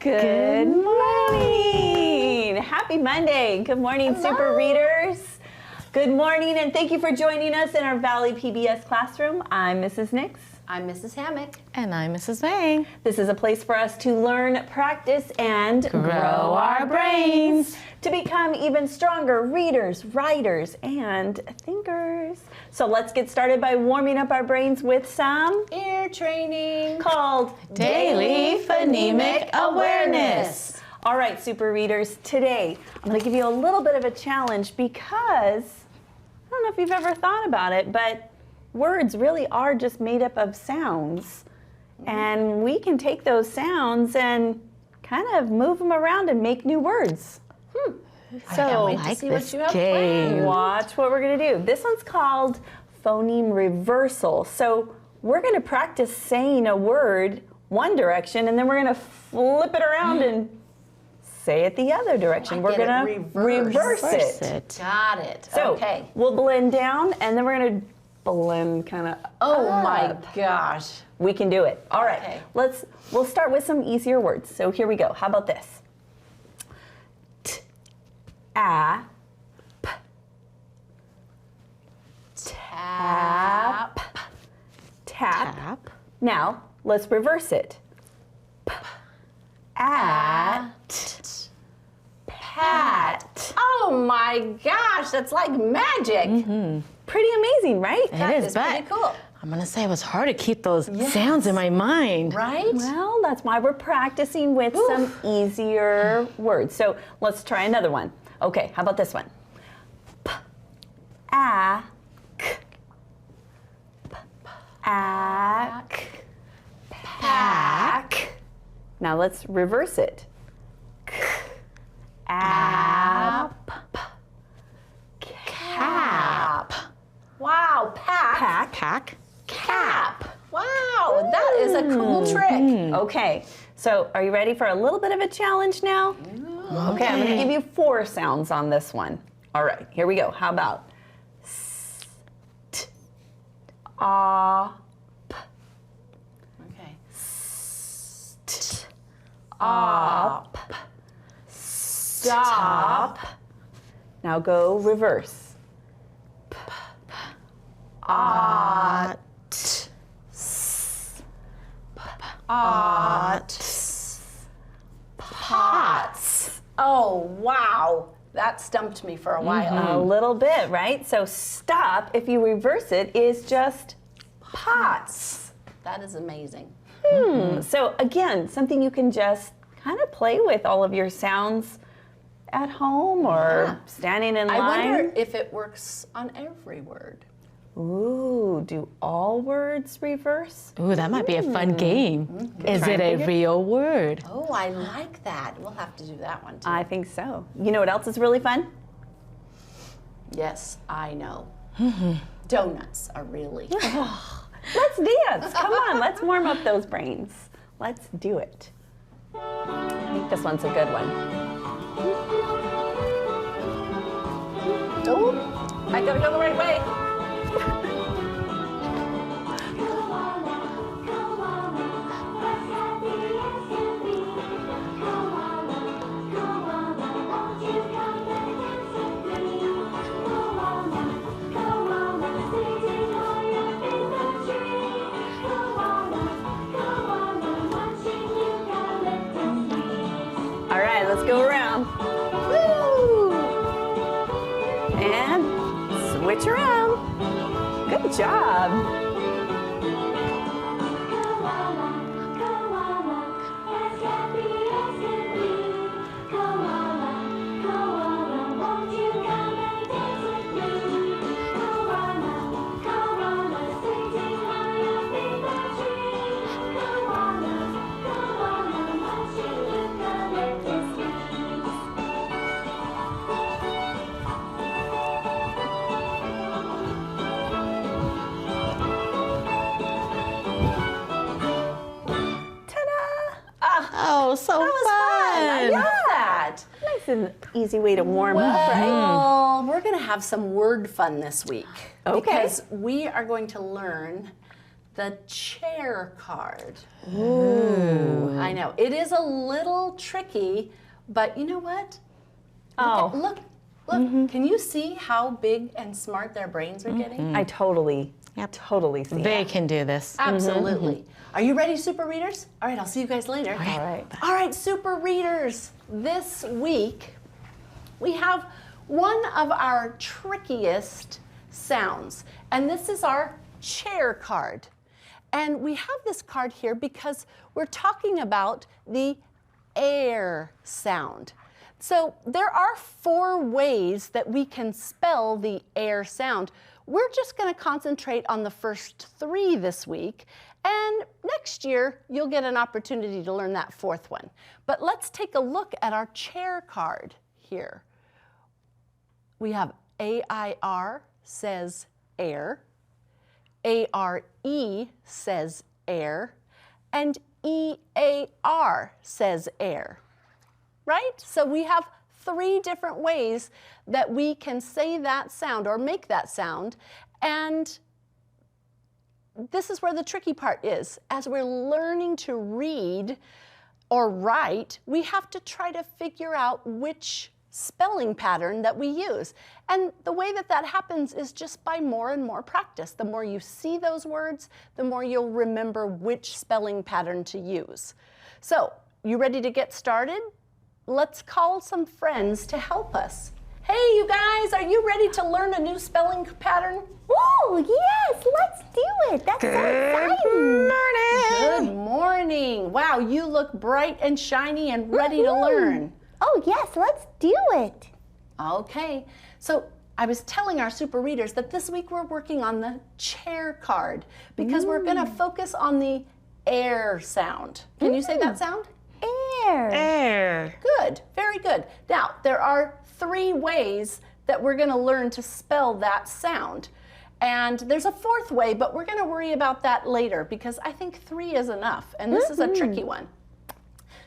Good morning. Happy Monday. Good morning, Hello. Super Readers. Good morning, and thank you for joining us in our Valley PBS classroom. I'm Mrs. Nix. I'm Mrs. Hammock. And I'm Mrs. Vang. This is a place for us to learn, practice, and grow our brains to become even stronger readers, writers, and thinkers. So let's get started by warming up our brains with some Ear training called Daily Phonemic Awareness. All right, Super Readers, today I'm going to give you a little bit of a challenge because I don't know if you've ever thought about it, but words really are just made up of sounds. And we can take those sounds and kind of move them around and make new words. can't wait to like see what this you have game. planned. Watch what we're going to do. This one's called phoneme reversal. So we're going to practice saying a word one direction, and then we're going to flip it around and say it the other direction. We're going to reverse it. Got it. So Okay. we'll blend down, and then we're going to blend kind of Oh up. my gosh. We can do it. All right. Okay. We'll start with some easier words. So here we go. How about this? Tap. Tap. Tap. Now, let's reverse it. At. Pat. Oh my gosh, that's like magic. Pretty amazing, right? That It is, is but pretty cool. I'm going to say it was hard to keep those sounds in my mind. Right? Well, that's why we're practicing with some easier words. So let's try another one. Okay, how about this one? Ack. Ack. Pack. Now let's reverse it. App. Cap. Wow, pack. Pack. Cap. Wow, that is a cool trick. Okay, so are you ready for a little bit of a challenge now? Okay, I'm going to give you 4 sounds on this one. All right, here we go. How about st, op, Okay. st, op, stop. Now go reverse. Ot, pots. Oh, wow. That stumped me for a while. A little bit, right? So stop, if you reverse it, is just pots. That is amazing. So again, something you can just kind of play with all of your sounds at home or standing in line. I wonder if it works on every word. Ooh, do all words reverse? Ooh, that might be a fun game. Is Try it and a figure- real word? Oh, I like that. We'll have to do that one too. I think so. You know what else is really fun? Yes, I know. Donuts are really. Let's dance. Come on, let's warm up those brains. Let's do it. I think this one's a good one. Oh, I gotta go the right way. All right, let's go around. Woo! And switch around. Good job. Oh, so That was fun. I fun. love that. Nice and easy way to warm up, right? Well, we're going to have some word fun this week. Okay. Because we are going to learn the chair card. Ooh. I know. It is a little tricky, but you know what? Look. Can you see how big and smart their brains are getting? I totally see They that. can do this. Absolutely. Are you ready, super readers? All right, I'll see you guys later. All right. All right, super readers. This week, we have one of our trickiest sounds, and this is our chair card. And we have this card here because we're talking about the air sound. So there are 4 ways that we can spell the air sound. We're just going to concentrate on the first 3 this week, and next year you'll get an opportunity to learn that 4th one. But let's take a look at our chair card here. We have AIR says air, ARE says air, and EAR says air. Right? So we have 3 different ways that we can say that sound or make that sound. And this is where the tricky part is. As we're learning to read or write, we have to try to figure out which spelling pattern that we use. And the way that that happens is just by more and more practice. The more you see those words, the more you'll remember which spelling pattern to use. So, you ready to get started? Let's call some friends to help us. Hey, you guys, are you ready to learn a new spelling pattern? Whoa, yes, let's do it. That's so exciting. Good morning. Wow, you look bright and shiny and ready to learn. Oh, yes, let's do it. Okay, so I was telling our super readers that this week we're working on the chair card because we're going to focus on the air sound. Can you say that sound? Air. Air. Good, very good. Now, there are 3 ways that we're going to learn to spell that sound. And there's a 4th way, but we're going to worry about that later because I think 3 is enough, and this is a tricky one.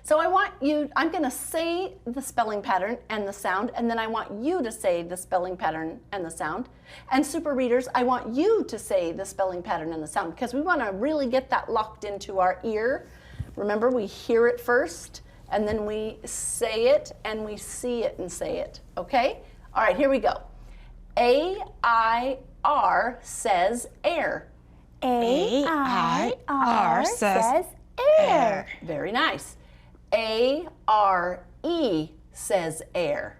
So I'm going to say the spelling pattern and the sound, and then I want you to say the spelling pattern and the sound. And super readers, I want you to say the spelling pattern and the sound because we want to really get that locked into our ear. Remember, we hear it first, and then we say it, and we see it and say it, okay? All right, here we go. AIR says air. AIR says air. Very nice. ARE says air.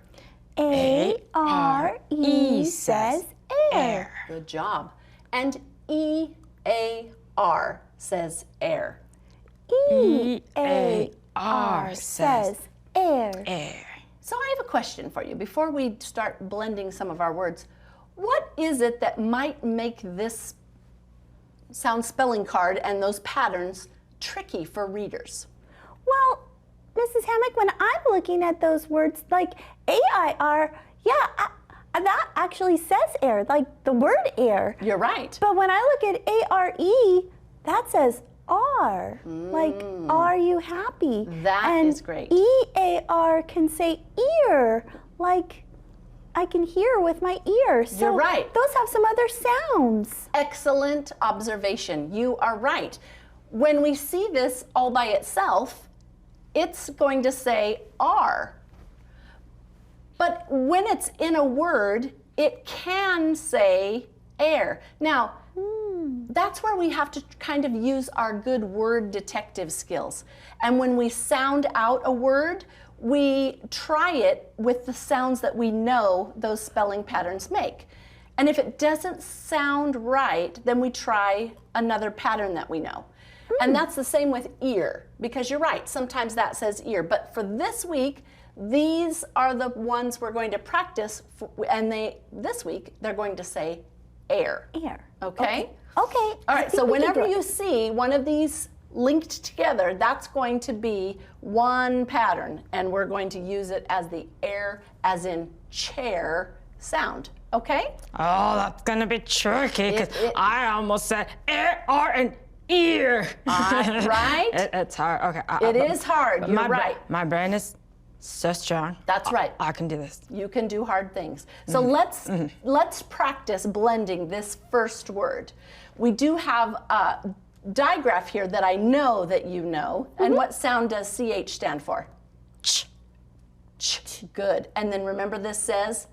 ARE says air. Good job. And EAR says air. EAR says air. Air. So I have a question for you before we start blending some of our words. What is it that might make this sound spelling card and those patterns tricky for readers? Well, Mrs. Hammock, when I'm looking at those words like AIR, that actually says air, like the word air. You're right. But when I look at ARE, that says are. Like, are you happy? That is great. EAR can say ear, like I can hear with my ear. So You're right. Those have some other sounds. Excellent observation. You are right. When we see this all by itself, it's going to say are. But when it's in a word, it can say air. Now, that's where we have to kind of use our good word detective skills. And when we sound out a word, we try it with the sounds that we know those spelling patterns make. And if it doesn't sound right, then we try another pattern that we know. And that's the same with ear, because you're right, sometimes that says ear. But for this week, these are the ones we're going to practice, and this week, they're going to say air. Air. Okay? Okay. All right, so whenever you see one of these linked together, that's going to be one pattern, and we're going to use it as the air, as in chair sound. Okay? Oh, that's gonna be tricky because I almost said air, R, and ear. Right? It's hard. Okay. It is hard. You're right. My brain is so strong. That's right. I can do this. You can do hard things. So let's practice blending this first word. We do have digraph here that I know that you know. And what sound does CH stand for? Ch. Ch. Good. And then remember this says?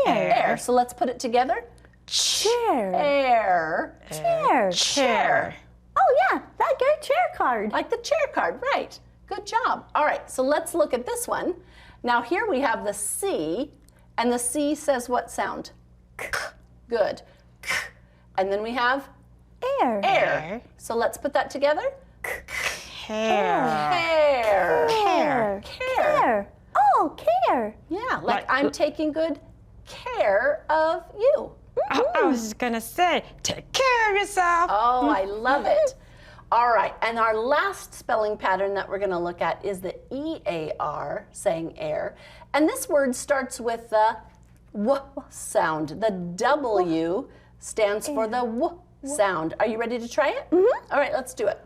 Air. Air. So let's put it together. Chair. Air. Chair. Chair. Oh yeah, like your chair card. Like the chair card, right. Good job. All right, so let's look at this one. Now here we have the C, and the C says what sound? K. Good. K. And then we have Air. air. So let's put that together. Care. Care. Care. Care. Oh, care. Yeah, like I'm taking good care of you. I was just gonna say, take care of yourself. Oh, I love it. All right, and our last spelling pattern that we're gonna look at is the EAR, saying air. And this word starts with the W sound. The W stands for the W sound. Are you ready to try it? All right, let's do it.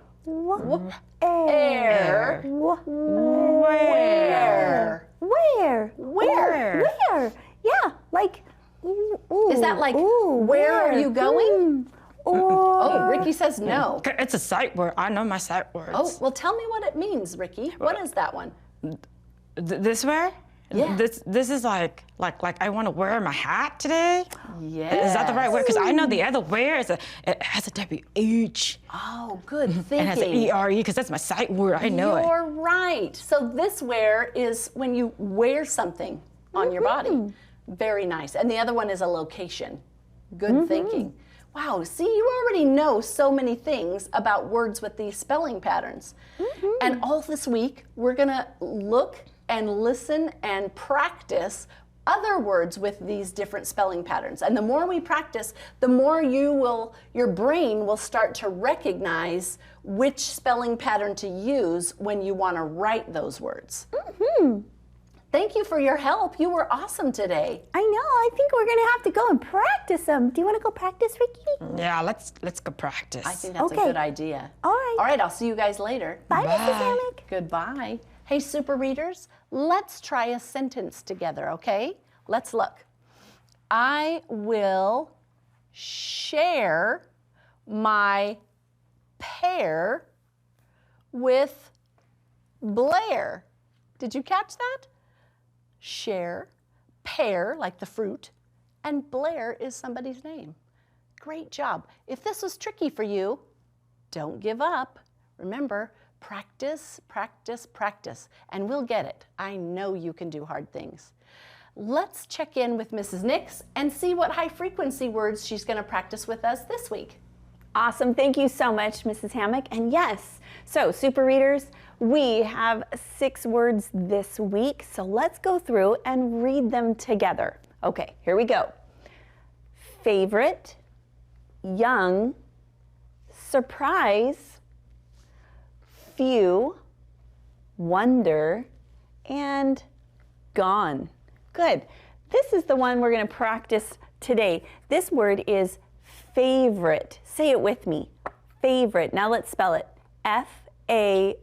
Air. Where? Where? Where? Where? Yeah, like. Ooh, Is that like, ooh, where are you going? Or Oh, Ricky says no. It's a sight word. I know my sight words. Oh, well, tell me what it means, Ricky. What is that one? This where? Yeah. This is like I want to wear my hat today. Yeah. Is that the right word? Because I know the other where is it has a WH Oh, good thinking. and has an ERE because that's my sight word. I know it. You're right. So this wear is when you wear something on your body. Very nice. And the other one is a location. Good thinking. Wow, see, you already know so many things about words with these spelling patterns. And all this week, we're gonna look and listen and practice other words with these different spelling patterns. And the more we practice, the more your brain will start to recognize which spelling pattern to use when you wanna write those words. Thank you for your help. You were awesome today. I know. I think we're gonna have to go and practice them. Do you want to go practice, Ricky? Yeah, let's go practice. I think that's a Okay. good idea. All right. All right, I'll see you guys later. Bye, Mrs. Hammock. Goodbye. Hey, super readers, let's try a sentence together, okay? Let's look. I will share my pear with Blair. Did you catch that? Share, pear, like the fruit, and Blair is somebody's name. Great job. If this was tricky for you, don't give up. Remember, practice, practice, practice, and we'll get it. I know you can do hard things. Let's check in with Mrs. Nix and see what high frequency words she's going to practice with us this week. Awesome. Thank you so much, Mrs. Hammock. And yes, so super readers, we have 6 words this week. So let's go through and read them together. Okay, here we go. Favorite, young, surprise, few, wonder, and gone. Good. This is the one we're going to practice today. This word is favorite. Say it with me. Favorite. Now let's spell it. F-A-V-O-R-I-T-E.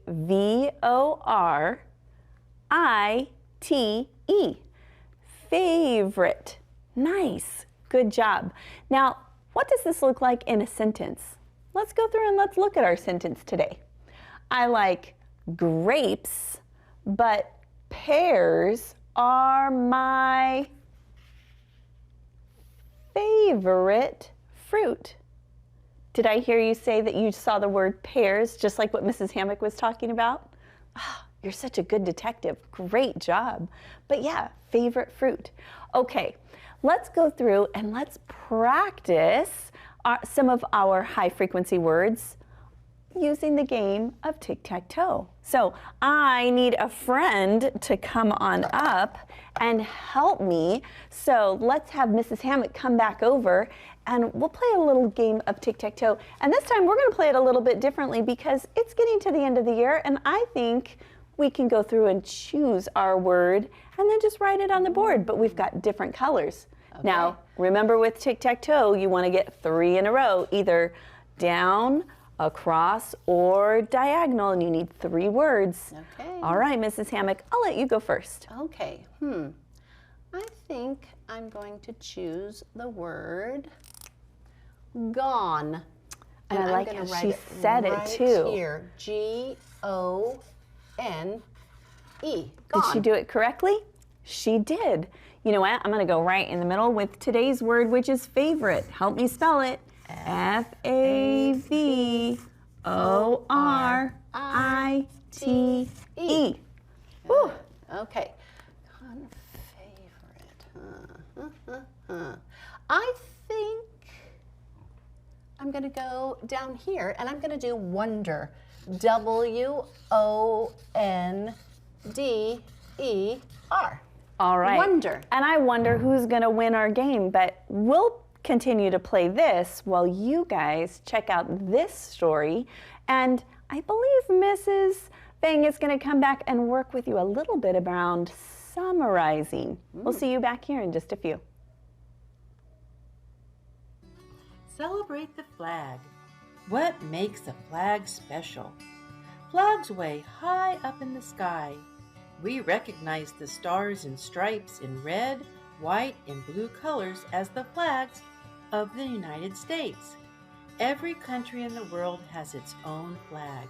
Favorite. Nice. Good job. Now, what does this look like in a sentence? Let's go through and let's look at our sentence today. I like grapes, but pears are my favorite fruit. Did I hear you say that you saw the word pears, just like what Mrs. Hammock was talking about? Oh, you're such a good detective. Great job. But yeah, favorite fruit. Okay, let's go through and let's practice some of our high frequency words using the game of Tic-Tac-Toe. So I need a friend to come on up and help me. So let's have Mrs. Hammock come back over and we'll play a little game of Tic-Tac-Toe. And this time we're gonna play it a little bit differently because it's getting to the end of the year and I think we can go through and choose our word and then just write it on the board, but we've got different colors. Okay. Now, remember with Tic-Tac-Toe, you wanna get 3 in a row, either down, across, or diagonal, and you need 3 words. Okay. All right, Mrs. Hammock, I'll let you go first. Okay, I think I'm going to choose the word gone. And I I'm like gonna how write she said it right too. Here, Gone. Did she do it correctly? She did. You know what? I'm going to go right in the middle with today's word, which is favorite. Help me spell it. Favorite. Woo. Okay. Favorite. I think I'm going to go down here and I'm going to do wonder. WONDER. All right. Wonder. And I wonder who's going to win our game, but we'll continue to play this while you guys check out this story. And I believe Mrs. Fang is going to come back and work with you a little bit around summarizing. We'll see you back here in just a few. Celebrate the flag. What makes a flag special? Flags way high up in the sky. We recognize the stars and stripes in red, white, and blue colors as the flags of the United States. Every country in the world has its own flag.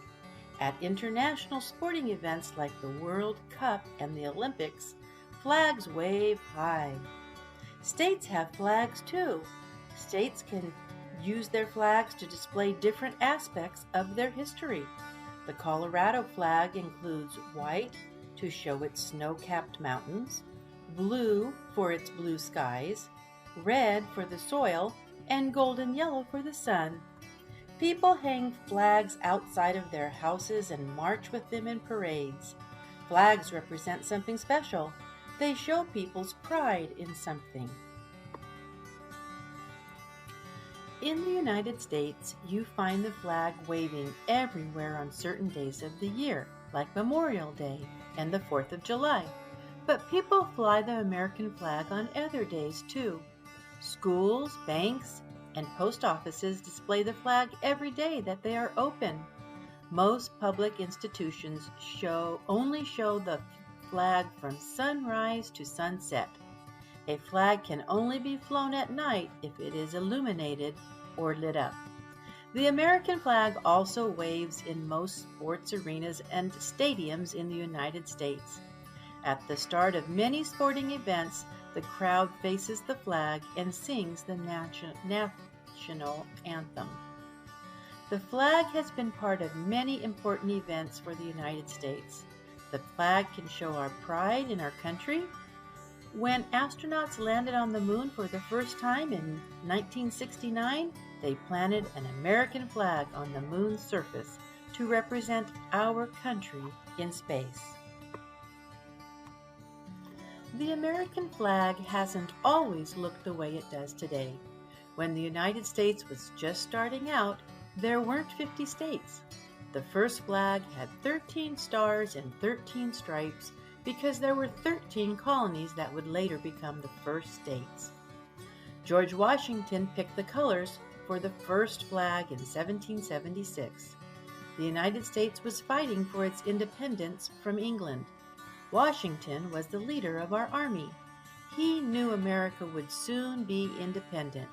At international sporting events like the World Cup and the Olympics, flags wave high. States have flags too. States can use their flags to display different aspects of their history. The Colorado flag includes white to show its snow-capped mountains, blue for its blue skies, red for the soil, and golden yellow for the sun. People hang flags outside of their houses and march with them in parades. Flags represent something special. They show people's pride in something. In the United States, you find the flag waving everywhere on certain days of the year, like Memorial Day and the 4th of July. But people fly the American flag on other days too. Schools, banks, and post offices display the flag every day that they are open. Most public institutions only show the flag from sunrise to sunset. A flag can only be flown at night if it is illuminated or lit up. The American flag also waves in most sports arenas and stadiums in the United States. At the start of many sporting events, the crowd faces the flag and sings the national anthem. The flag has been part of many important events for the United States. The flag can show our pride in our country. When astronauts landed on the moon for the first time in 1969, they planted an American flag on the moon's surface to represent our country in space. The American flag hasn't always looked the way it does today. When the United States was just starting out, there weren't 50 states. The first flag had 13 stars and 13 stripes because there were 13 colonies that would later become the first states. George Washington picked the colors for the first flag in 1776. The United States was fighting for its independence from England. Washington was the leader of our army. He knew America would soon be independent.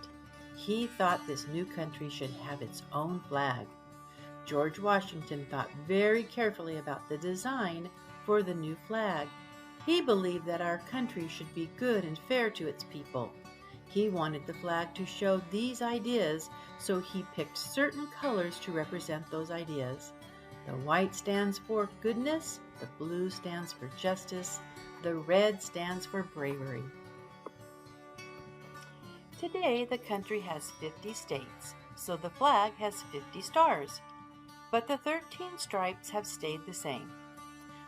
He thought this new country should have its own flag. George Washington thought very carefully about the design for the new flag. He believed that our country should be good and fair to its people. He wanted the flag to show these ideas, so he picked certain colors to represent those ideas. The white stands for goodness, the blue stands for justice, the red stands for bravery. Today, the country has 50 states, so the flag has 50 stars. But the 13 stripes have stayed the same.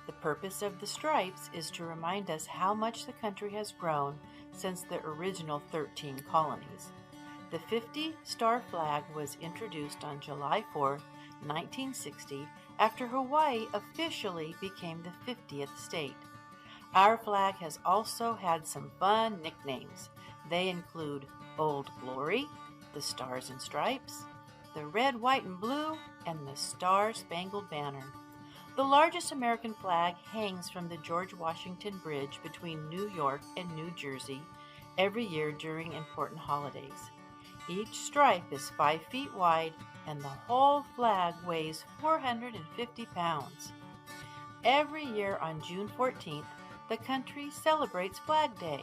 The purpose of the stripes is to remind us how much the country has grown since the original 13 colonies. The 50-star flag was introduced on July 4, 1960, after Hawaii officially became the 50th state. Our flag has also had some fun nicknames. They include Old Glory, the Stars and Stripes, the Red, White, and Blue, and the Star-Spangled Banner. The largest American flag hangs from the George Washington Bridge between New York and New Jersey every year during important holidays. Each stripe is 5 feet wide and the whole flag weighs 450 pounds. Every year on June 14th, the country celebrates Flag Day.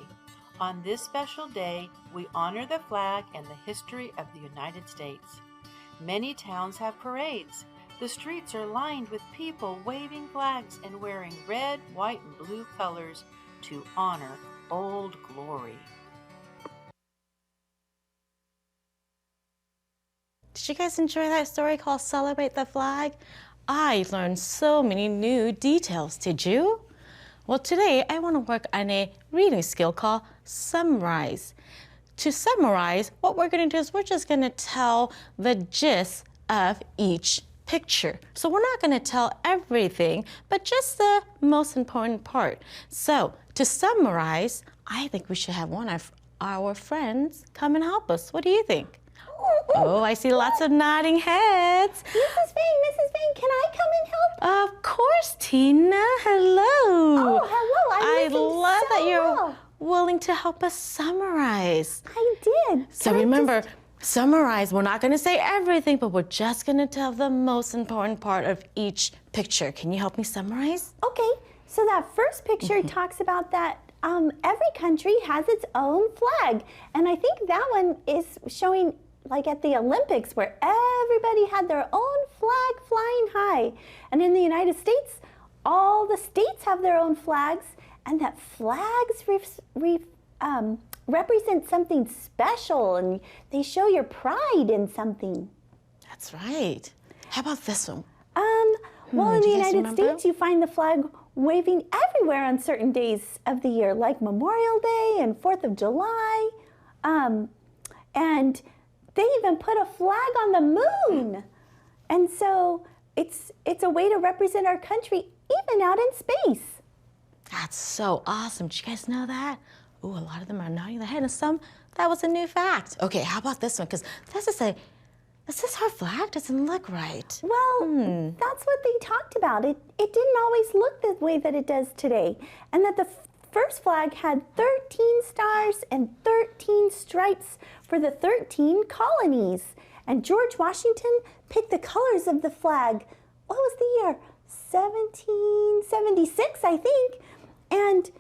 On this special day, we honor the flag and the history of the United States. Many towns have parades. The streets are lined with people waving flags and wearing red, white, and blue colors to honor Old Glory. Did you guys enjoy that story called Celebrate the Flag? I learned so many new details. Did you? Well, today I want to work on a reading skill called Summarize. To summarize, what we're going to do is we're just going to tell the gist of each picture. So we're not going to tell everything, but just the most important part. So to summarize, I think we should have one of our friends come and help us. What do you think? Oh, I see lots of nodding heads. Mrs. Vane, can I come and help? Of course, Tina. Hello. Oh, hello. I I'm listening love so that you're well. willing to help us summarize. I did. So Can I remember, just- summarize. We're not going to say everything, but we're just going to tell the most important part of each picture. Can you help me summarize? Okay, so that first picture talks about that every country has its own flag. And I think that one is showing like at the Olympics where everybody had their own flag flying high. And in the United States, all the states have their own flags, and that flags represent something special, and they show your pride in something. That's right. How about this one? Well, in do the you guys United remember? States, you find the flag waving everywhere on certain days of the year, like Memorial Day and 4th of July. And they even put a flag on the moon. And so it's a way to represent our country even out in space. That's so awesome. Did you guys know that? Ooh, a lot of them are nodding their head, and some, that was a new fact. Okay, how about this one? Because is this our flag? Doesn't look right. Well, that's what they talked about. It didn't always look the way that it does today. And that the first flag had 13 stars and 13 stripes for the 13 colonies. And George Washington picked the colors of the flag. What was the year? 1776, I think. And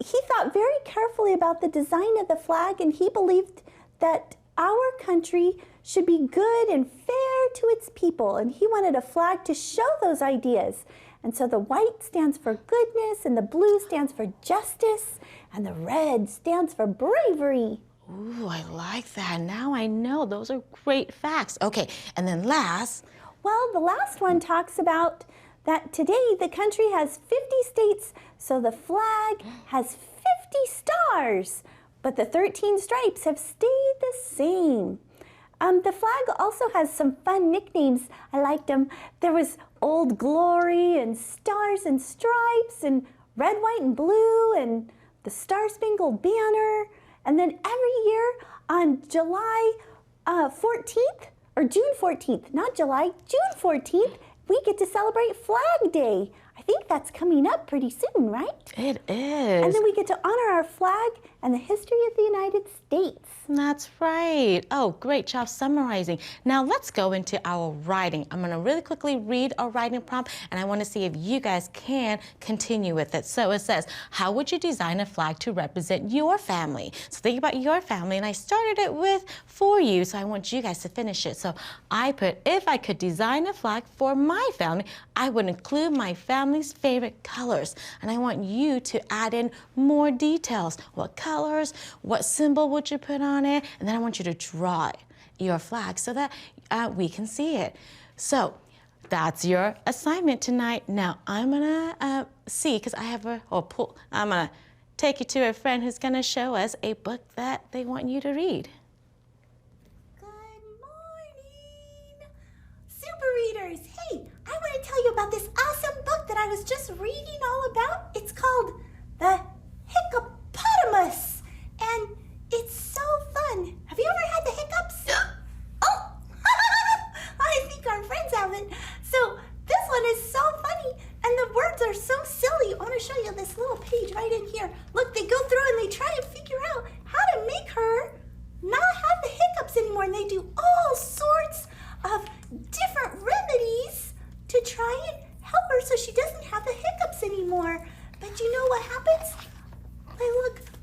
he thought very carefully about the design of the flag, and he believed that our country should be good and fair to its people, and he wanted a flag to show those ideas. And so the white stands for goodness, and the blue stands for justice, and the red stands for bravery. Ooh, I like that. Now I know. Those are great facts. Okay, and then last. Well, the last one talks about that today the country has 50 states, so the flag has 50 stars, but the 13 stripes have stayed the same. The flag also has some fun nicknames. I liked them. There was Old Glory and Stars and Stripes and Red, White, and Blue and the Star-Spangled Banner. And then every year on July 14th, or June 14th, not July, June 14th, we get to celebrate Flag Day. I think that's coming up pretty soon, right? It is. And then we get to honor our flag and the history of the United States. That's right. Oh, great job summarizing. Now let's go into our writing. I'm going to really quickly read our writing prompt, and I want to see if you guys can continue with it. So it says, how would you design a flag to represent your family? So think about your family, and I started it with for you, so I want you guys to finish it. So I put, if I could design a flag for my family, I would include my family's favorite colors. And I want you to add in more details. What colors, what symbol would you put on it? And then I want you to draw your flag so that we can see it. So that's your assignment tonight. Now I'm gonna see, because I have I'm gonna take you to a friend who's gonna show us a book that they want you to read. Good morning, Super Readers. Hey, I want to tell you about this awesome book that I was just reading all about. It's called The Hippopotamus, and it's so fun. Have you ever had the hiccups? Oh, I think our friends haven't. So this one is so funny, and the words are so silly. I want to show you this little page right in here. Look, they go through and they try to figure out how to make her not have the hiccups anymore, and they do all sorts try and help her so she doesn't have the hiccups anymore. But you know what happens? Hey,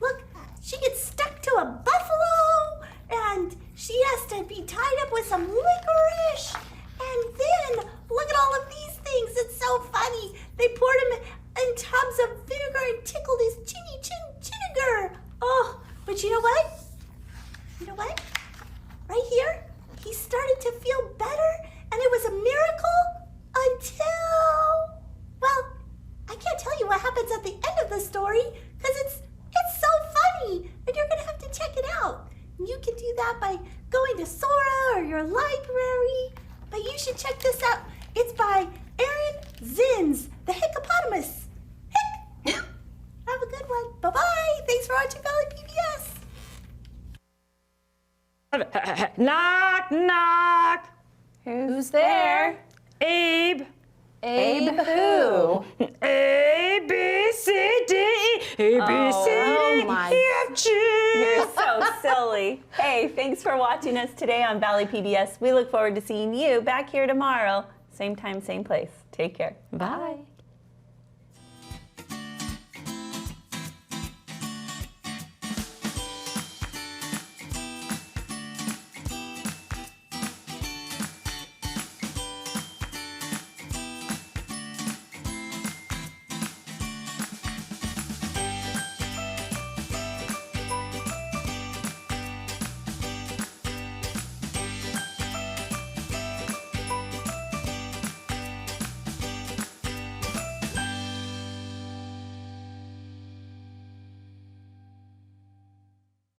look, she gets stuck to a buffalo, and she has to be tied up with some licorice. And then, look at all of these things. It's so funny. They poured him in tubs of vinegar and tickled his chinniger. Oh, but you know what? You know what? Right here, he started to feel better, and it was a miracle until, well, I can't tell you what happens at the end of the story because it's so funny, and you're gonna have to check it out. And you can do that by going to Sora or your library. But you should check this out. It's by Aaron Zins, the Hippopotamus. Hick! Have a good one. Bye-bye. Thanks for watching Valley PBS. Knock, knock. Who's there? Abe. Abe who? A, B, C, D, E. A, B, C, D, my. E, F, G. You're so silly. Hey, thanks for watching us today on Valley PBS. We look forward to seeing you back here tomorrow. Same time, same place. Take care. Bye.